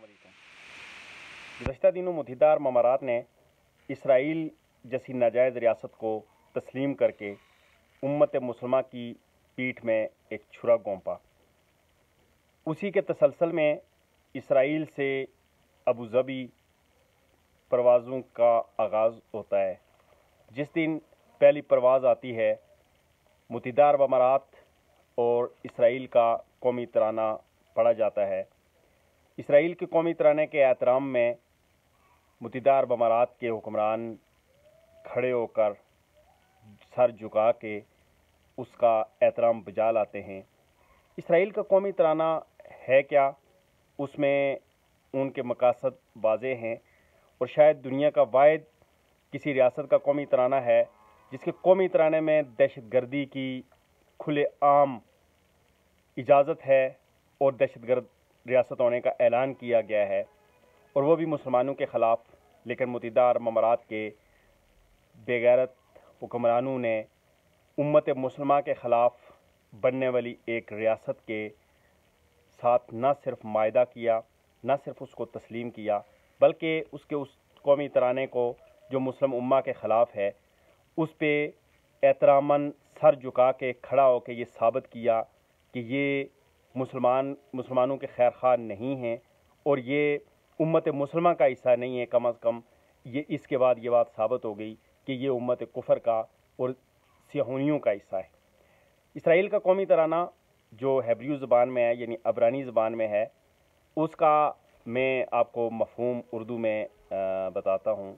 गुज़श्ता दिनों मुत्तहिदा अरब अमारात ने इसराइल जैसी नाजायज़ रियासत को तस्लीम करके उम्मत मुसलमा की पीठ में एक छुरा गोंपा। उसी के तसलसल में इसराइल से अबू धाबी परवाज़ों का आगाज़ होता है। जिस दिन पहली परवाज़ आती है, मुत्तहिदा अरब अमारात और इसराइल का कौमी तराना पढ़ा जाता है। इसराइल के कौमी तराने के एहतराम में मुत्तहिदा अरब अमारात के हुक्मरान खड़े होकर सर झुका के उसका एहतराम बजा लाते हैं। इसराइल का कौमी तराना है क्या, उसमें उनके मकासद वाज़ेह हैं और शायद दुनिया का वाहिद किसी रियासत का कौमी तराना है जिसके कौमी तराने में दहशतगर्दी की खुले आम इजाज़त है और दहशतगर्द रियासत होने का ऐलान किया गया है, और वो भी मुसलमानों के ख़िलाफ़। लेकिन मुत्तहिदा अरब अमारात के बेगैरत हुक्मरानों ने उम्मत मुसलमा के ख़िलाफ़ बनने वाली एक रियासत के साथ न सिर्फ मायदा किया, न सिर्फ उसको तस्लीम किया, बल्कि उसके उस कौमी तराने को जो मुस्लिम उम्मा के ख़िलाफ़ है उस पे एहतरामन सर झुका के खड़ा होकर ये साबित किया कि ये मुसलमानों के खैर खां नहीं हैं और ये उम्मत मुसलमा का हिस्सा नहीं है। कम अज़ कम ये इसके बाद ये बात साबित हो गई कि ये उम्मत कुफर का और सियाहोनियों का हिस्सा है। इसराइल का कौमी तराना जो हेब्रू ज़बान में है, यानी अबरानी ज़बान में है, उसका मैं आपको मफ़हूम उर्दू में बताता हूँ।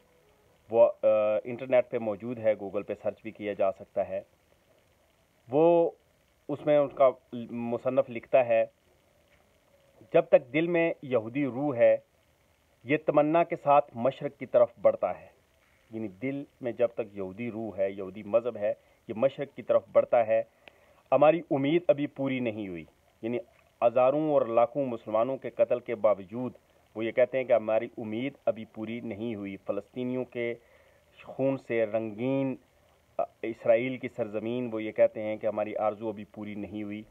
वो इंटरनेट पे मौजूद है, गूगल पे सर्च भी किया जा सकता है। वो उसमें उसका मुसन्नफ़ लिखता है, जब तक दिल में यहूदी रूह है ये तमन्ना के साथ मशरक़ की तरफ बढ़ता है। यानी दिल में जब तक यहूदी रूह है, यहूदी मज़हब है, ये मशरक़ की तरफ बढ़ता है। हमारी उम्मीद अभी पूरी नहीं हुई। यानी हज़ारों और लाखों मुसलमानों के कत्ल के बावजूद वो ये कहते हैं कि हमारी उम्मीद अभी पूरी नहीं हुई। फ़लस्तीनियों के खून से रंगीन इसराइल की सरज़मीन, वो ये कहते हैं कि हमारी आरज़ू अभी पूरी नहीं हुई।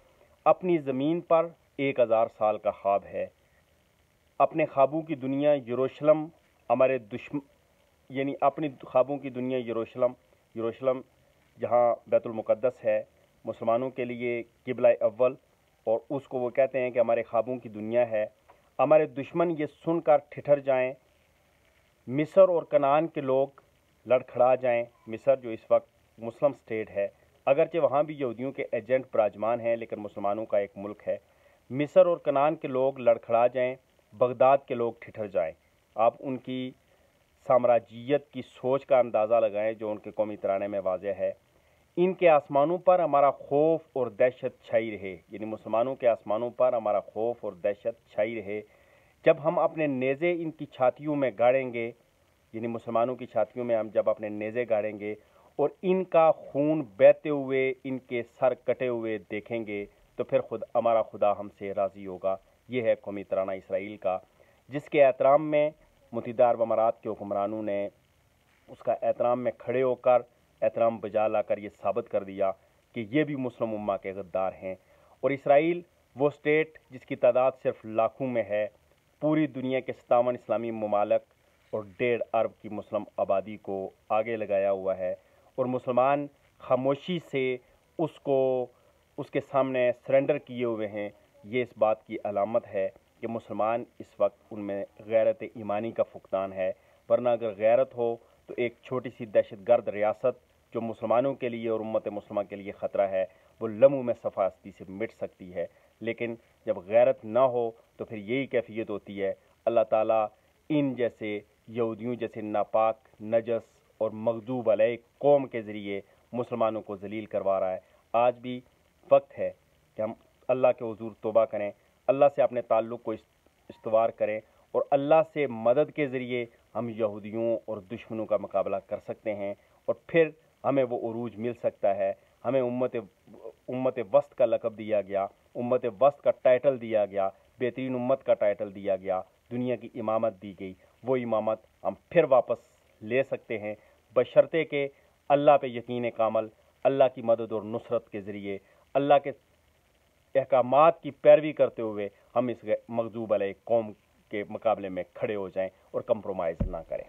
अपनी ज़मीन पर 1000 साल का ख्वाब है। अपने ख्वाबों की दुनिया यरूशलेम हमारे दुश्मन, यानी अपनी ख्वाबों की दुनिया यरूशलेम जहाँ बैतुल मुक़द्दस है, मुसलमानों के लिए किबला अव्वल, और उसको वो कहते हैं कि हमारे ख्वाबों की दुनिया है। हमारे दुश्मन ये सुनकर ठिठर जाएं, मिस्र और कनान के लोग लड़खड़ा जाएं। मिस्र जो इस वक्त मुस्लिम स्टेट है, अगरचे वहाँ भी यहूदियों के एजेंट विराजमान हैं, लेकिन मुसलमानों का एक मुल्क है। मिस्र और कनान के लोग लड़खड़ा जाएं, बगदाद के लोग ठिठर जाएं। आप उनकी साम्राज्यियत की सोच का अंदाज़ा लगाएं जो उनके कौमी तराने में वाज़ेह है। इनके आसमानों पर हमारा खौफ और दहशत छाई रहे। यानी मुसलमानों के आसमानों पर हमारा खौफ और दहशत छाई रहे। जब हम अपने नेज़े इनकी छातियों में गाड़ेंगे, यानी मुसलमानों की छातियों में हम जब अपने नेज़े गाड़ेंगे और इनका खून बहते हुए, इनके सर कटे हुए देखेंगे, तो फिर हमारा खुदा हमसे राज़ी होगा। ये है कौमी तराना इसराइल का, जिसके एहतराम में मुत्तहिदा अरब अमारात के हुक्मरानों ने उसका एहतराम में खड़े होकर एहतराम बजा लाकर ये साबित कर दिया कि ये भी मुस्लिम उम्मा के गद्दार हैं। और इसराइल वो स्टेट जिसकी तादाद सिर्फ लाखों में है, पूरी दुनिया के 57 इस्लामी ममालिक और 1.5 अरब की मुस्लिम आबादी को आगे लगाया हुआ है, और मुसलमान खामोशी से उसको उसके सामने सरेंडर किए हुए हैं। ये इस बात की अलामत है कि मुसलमान इस वक्त उनमें गैरत ईमानी का फुकदान है। वरना अगर गैरत हो तो एक छोटी सी दहशतगर्द रियासत जो मुसलमानों के लिए और उम्मत मुस्लिमा के लिए ख़तरा है, वो लम्हों में सफ़ास्ती से मिट सकती है। लेकिन जब गैरत ना हो तो फिर यही कैफियत होती है। अल्लाह ताला इन जैसे यहूदियों जैसे नापाक, नजस और मगदूब अलैह कौम के ज़रिए मुसलमानों को जलील करवा रहा है। आज भी वक्त है कि हम अल्लाह के हुज़ूर तौबा करें, अल्लाह से अपने ताल्लुक़ को इस्तवार करें, और अल्लाह से मदद के ज़रिए हम यहूदियों और दुश्मनों का मुकाबला कर सकते हैं, और फिर हमें वो उरूज मिल सकता है। हमें उम्मत वस्त का लक़ब दिया गया, उम्मत वस्त का टाइटल दिया गया, बेहतरीन उम्मत का टाइटल दिया गया, दुनिया की इमामत दी गई। वो इमामत हम फिर वापस ले सकते हैं, बशर्ते के अल्लाह पे यकीन कामल, अल्लाह की मदद और नुसरत के ज़रिए, अल्लाह के अहकामात की पैरवी करते हुए हम इस मगदूब अलैह कौम کے مقابلے میں کھڑے ہو جائیں اور کمپرومائز نہ کریں.